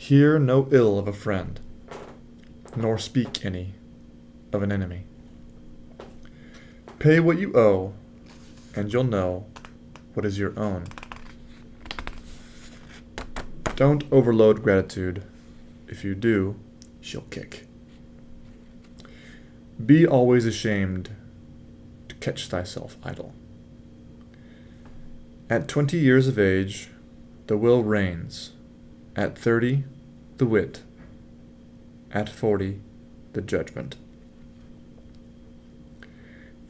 Hear no ill of a friend, nor speak any of an enemy. Pay what you owe, and you'll know what is your own. Don't overload gratitude. If you do, she'll kick. Be always ashamed to catch thyself idle. At 20 years of age, the will reigns. At 30, the wit. At 40, the judgment.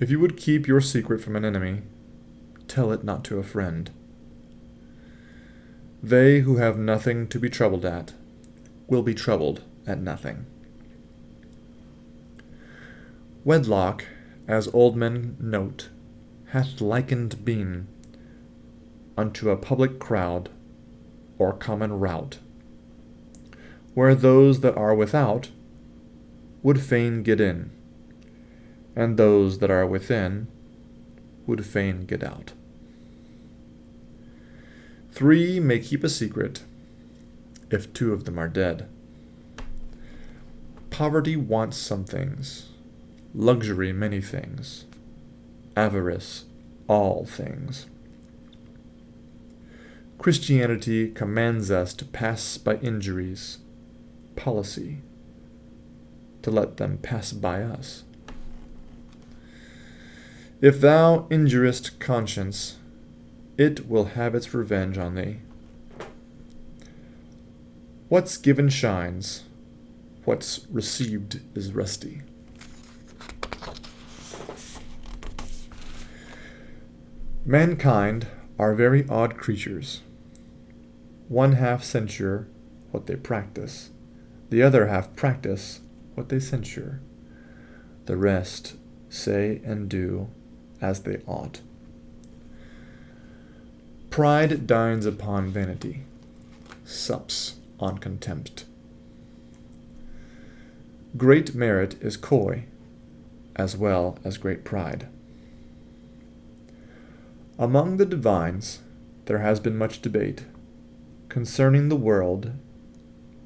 If you would keep your secret from an enemy, tell it not to a friend. They who have nothing to be troubled at will be troubled at nothing. Wedlock, as old men note, hath likened been unto a public crowd or common rout, where those that are without would fain get in, and those that are within would fain get out. 3 may keep a secret if 2 of them are dead. Poverty wants some things, luxury many things, avarice all things. Christianity commands us to pass by injuries, policy to let them pass by us. If thou injurest conscience, it will have its revenge on thee. What's given shines, what's received is rusty. Mankind are very odd creatures. One half censure what they practice, the other half practice what they censure. The rest say and do as they ought. Pride dines upon vanity, sups on contempt. Great merit is coy, as well as great pride. Among the divines there has been much debate concerning the world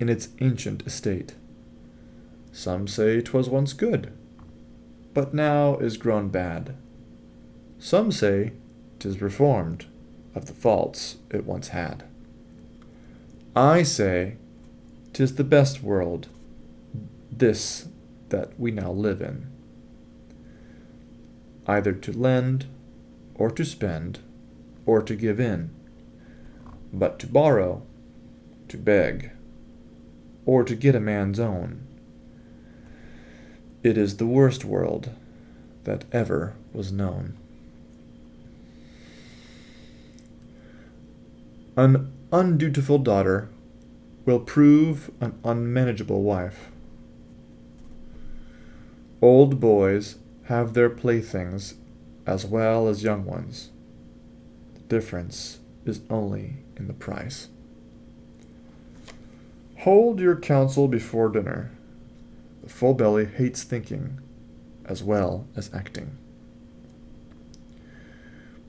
in its ancient estate. Some say 'twas once good, but now is grown bad. Some say 'tis reformed of the faults it once had. I say 'tis the best world, this that we now live in, either to lend, or to spend, or to give in, but to borrow, to beg, or to get a man's own. It is the worst world that ever was known. An undutiful daughter will prove an unmanageable wife. Old boys have their playthings as well as young ones. The difference is only in the price. Hold your counsel before dinner. The full belly hates thinking as well as acting.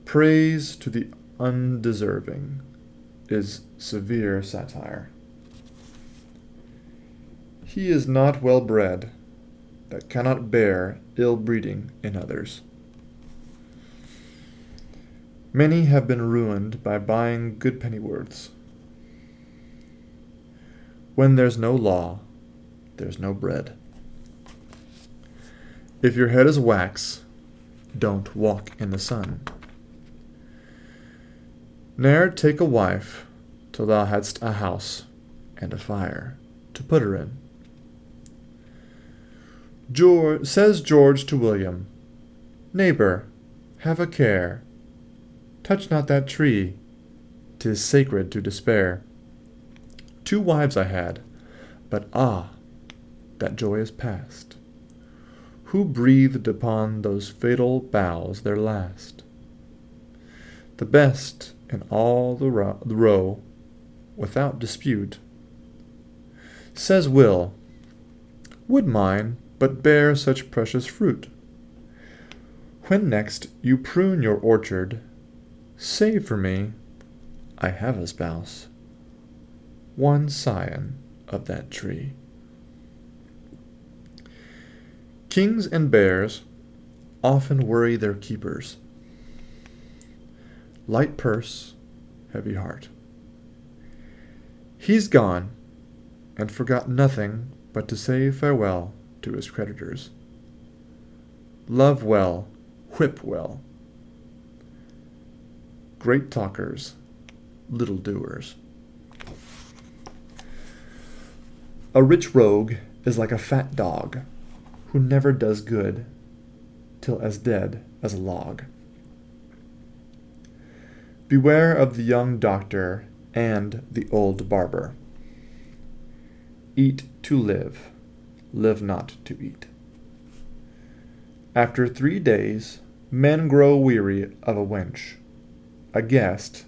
Praise to the undeserving is severe satire. He is not well bred that cannot bear ill breeding in others. Many have been ruined by buying good pennyworths. When there's no law, there's no bread. If your head is wax, don't walk in the sun. Ne'er take a wife till thou hadst a house and a fire to put her in. Says George to William, Neighbor, have a care. Touch not that tree, 'tis sacred to despair. 2 wives I had, but that joy is past. Who breathed upon those fatal boughs their last? The best in all the row, without dispute. Says Will, would mine but bear such precious fruit? When next you prune your orchard, save for me, I have a spouse, one scion of that tree. Kings and bears often worry their keepers. Light purse, heavy heart. He's gone, and forgot nothing but to say farewell to his creditors. Love well, whip well. Great talkers, little doers. A rich rogue is like a fat dog, who never does good till as dead as a log. Beware of the young doctor and the old barber. Eat to live, live not to eat. After 3 days, men grow weary of a wench, a guest,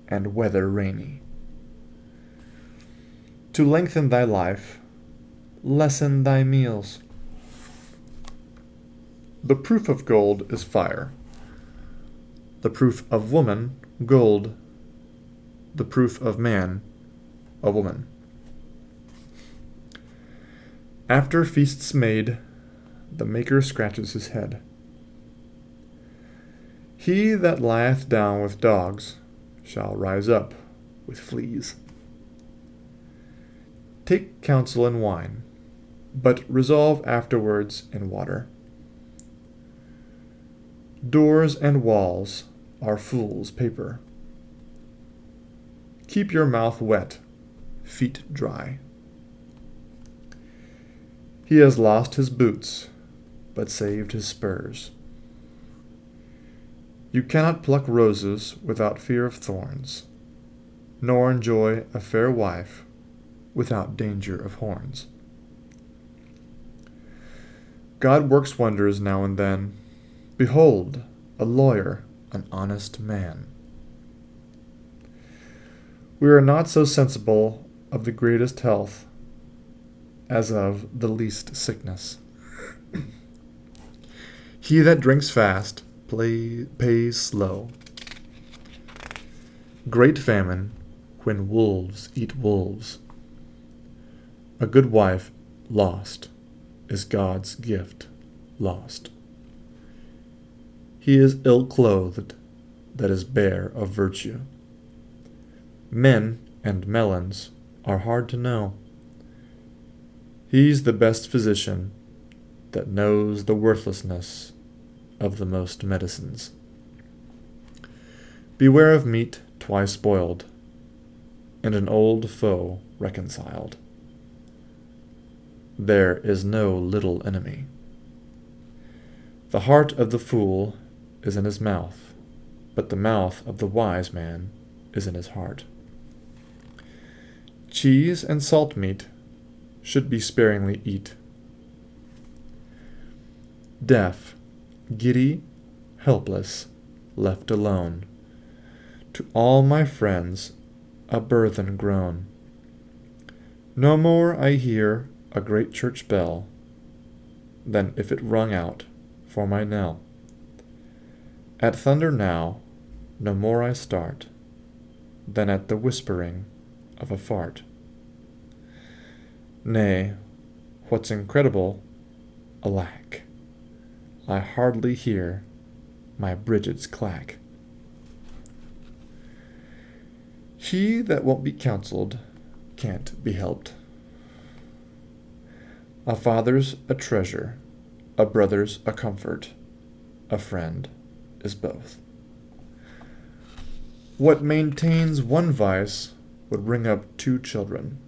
and weather rainy. To lengthen thy life, lessen thy meals. The proof of gold is fire. The proof of woman, gold. The proof of man, a woman. After feasts made, the maker scratches his head. He that lieth down with dogs shall rise up with fleas. Take counsel in wine, but resolve afterwards in water. Doors and walls are fool's paper. Keep your mouth wet, feet dry. He has lost his boots, but saved his spurs. You cannot pluck roses without fear of thorns, nor enjoy a fair wife without danger of horns. God works wonders now and then. Behold, a lawyer, an honest man. We are not so sensible of the greatest health as of the least sickness. He that drinks fast pays slow. Great famine when wolves eat wolves. A good wife lost is God's gift lost. He is ill-clothed that is bare of virtue. Men and melons are hard to know. He's the best physician that knows the worthlessness of the most medicines. Beware of meat twice boiled, and an old foe reconciled. There is no little enemy. The heart of the fool is in his mouth, but the mouth of the wise man is in his heart. Cheese and salt meat should be sparingly eat. Deaf, giddy, helpless, left alone, to all my friends a burthen grown. No more I hear a great church bell than if it rung out for my knell. At thunder now no more I start than at the whispering of a fart. Nay, what's incredible, alack, I hardly hear my Bridget's clack. He that won't be counselled can't be helped. A father's a treasure, a brother's a comfort, a friend is both. What maintains one vice would bring up 2 children.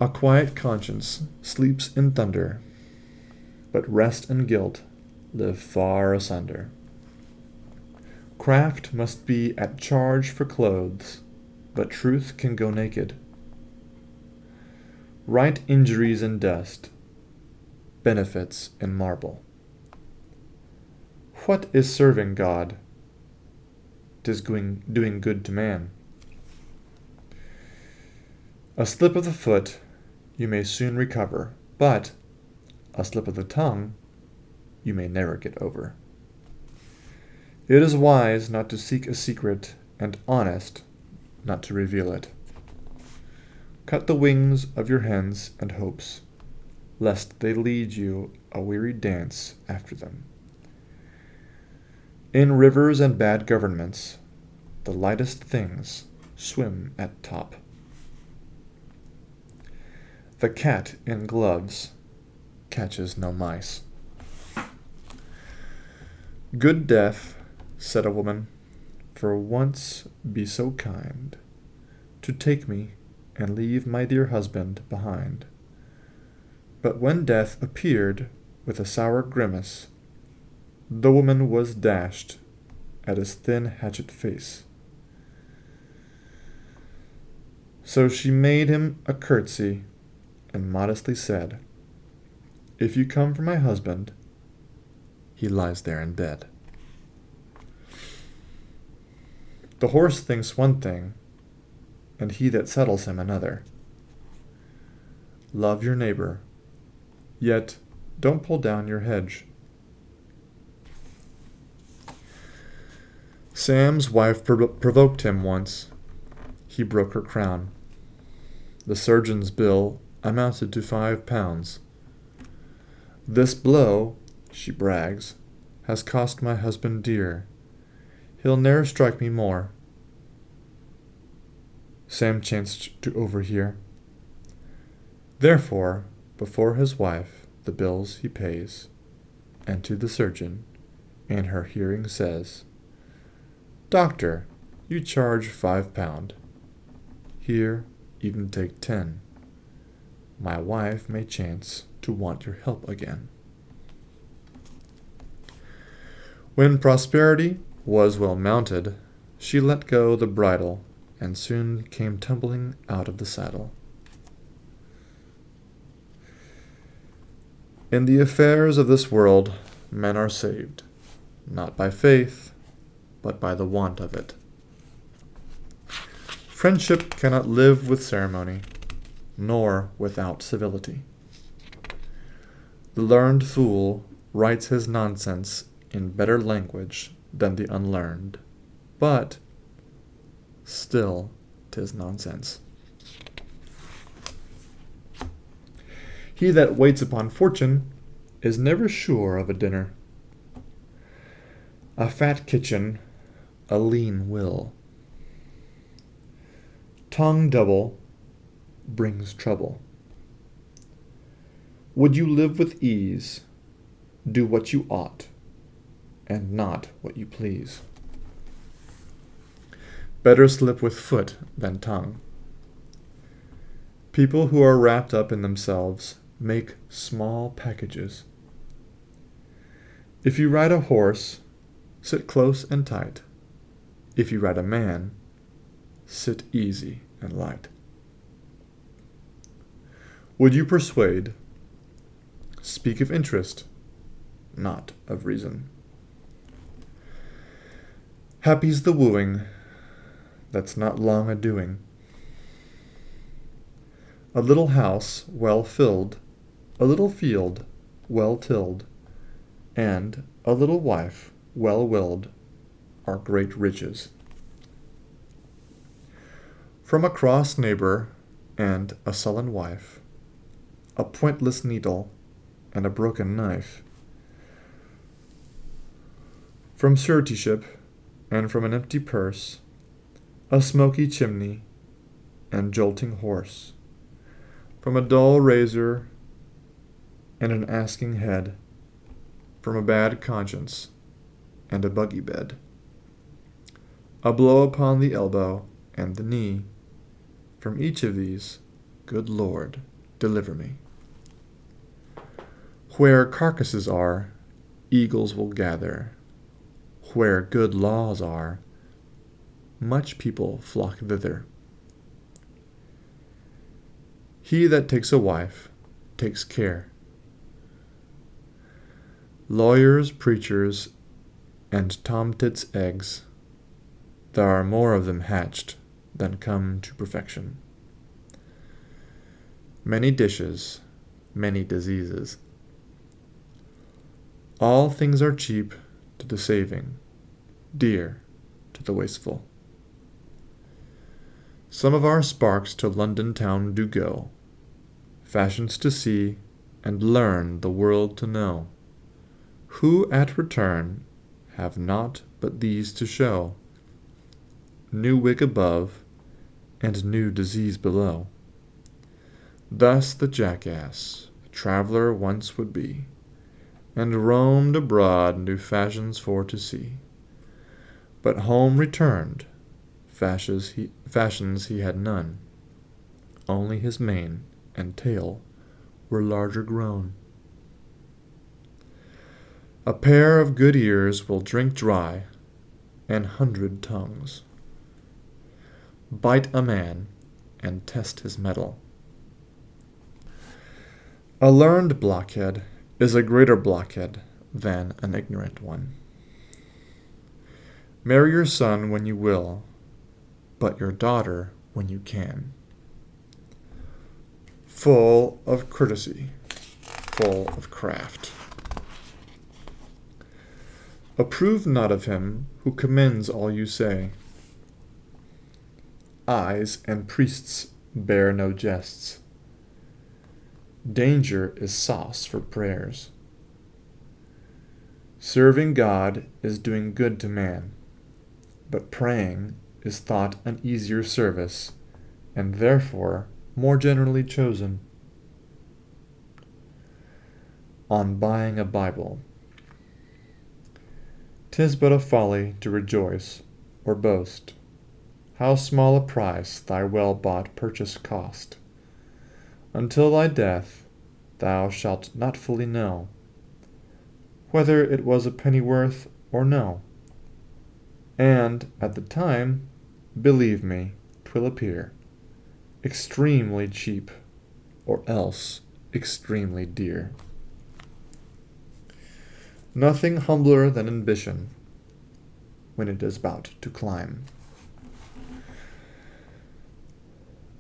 A quiet conscience sleeps in thunder, but rest and guilt live far asunder. Craft must be at charge for clothes, but truth can go naked. Right injuries in dust, benefits in marble. What is serving God? 'Tis doing good to man. A slip of the foot you may soon recover, but a slip of the tongue you may never get over. It is wise not to seek a secret, and honest not to reveal it. Cut the wings of your hens and hopes, lest they lead you a weary dance after them. In rivers and bad governments, the lightest things swim at top. The cat in gloves catches no mice. Good death, said a woman, for once be so kind to take me and leave my dear husband behind. But when death appeared with a sour grimace, the woman was dashed at his thin hatchet face. So she made him a curtsy and modestly said, "If you come for my husband, he lies there in bed." The horse thinks one thing, and he that settles him another. Love your neighbor, yet don't pull down your hedge. Sam's wife provoked him once. He broke her crown. The surgeon's bill amounted to £5. This blow, she brags, has cost my husband dear. He'll ne'er strike me more. Sam chanced to overhear. Therefore, before his wife, the bills he pays, and to the surgeon, in her hearing says, "Doctor, you charge £5. Here, even take 10. My wife may chance to want your help again." When prosperity was well mounted, she let go the bridle, and soon came tumbling out of the saddle. In the affairs of this world, men are saved, not by faith, but by the want of it. Friendship cannot live with ceremony, nor without civility. The learned fool writes his nonsense in better language than the unlearned, but still 'tis nonsense. He that waits upon fortune is never sure of a dinner. A fat kitchen, a lean will. Tongue double brings trouble. Would you live with ease, do what you ought, and not what you please. Better slip with foot than tongue. People who are wrapped up in themselves make small packages. If you ride a horse, sit close and tight. If you ride a man, sit easy and light. Would you persuade? Speak of interest, not of reason. Happy's the wooing that's not long a-doing. A little house well filled, a little field well tilled, and a little wife well willed are great riches. From a cross neighbor and a sullen wife, a pointless needle and a broken knife, from suretyship and from an empty purse, a smoky chimney and jolting horse, from a dull razor and an asking head, from a bad conscience and a buggy bed, a blow upon the elbow and the knee, from each of these, good Lord, deliver me. Where carcasses are, eagles will gather. Where good laws are, much people flock thither. He that takes a wife takes care. Lawyers, preachers, and tomtits' eggs, there are more of them hatched than come to perfection. Many dishes, many diseases. All things are cheap to the saving, dear to the wasteful. Some of our sparks to London town do go, fashions to see, and learn the world to know, who at return have naught but these to show, new wig above, and new disease below. Thus the jackass, a traveller once would be, and roamed abroad new fashions for to see. But home returned, fashions he had none, only his mane and tail were larger grown. A pair of good ears will drink dry, an 100 tongues bite a man and test his mettle. A learned blockhead is a greater blockhead than an ignorant one. Marry your son when you will, but your daughter when you can. Full of courtesy, full of craft. Approve not of him who commends all you say. Eyes and priests bear no jests. Danger is sauce for prayers. Serving God is doing good to man, but praying is thought an easier service, and therefore more generally chosen. On buying a Bible. 'Tis but a folly to rejoice or boast, how small a price thy well-bought purchase cost. Until thy death thou shalt not fully know whether it was a penny worth or no. And at the time, believe me, 'twill appear extremely cheap, or else extremely dear. Nothing humbler than ambition when it is about to climb.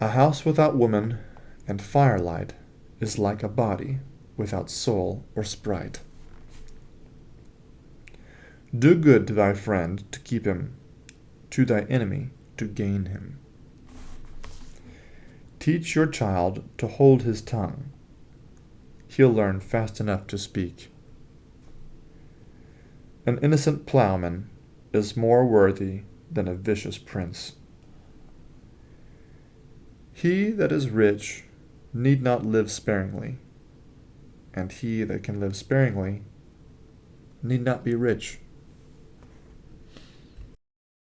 A house without woman and firelight is like a body without soul or sprite. Do good to thy friend to keep him, to thy enemy to gain him. Teach your child to hold his tongue. He'll learn fast enough to speak. An innocent plowman is more worthy than a vicious prince. He that is rich need not live sparingly, and he that can live sparingly need not be rich.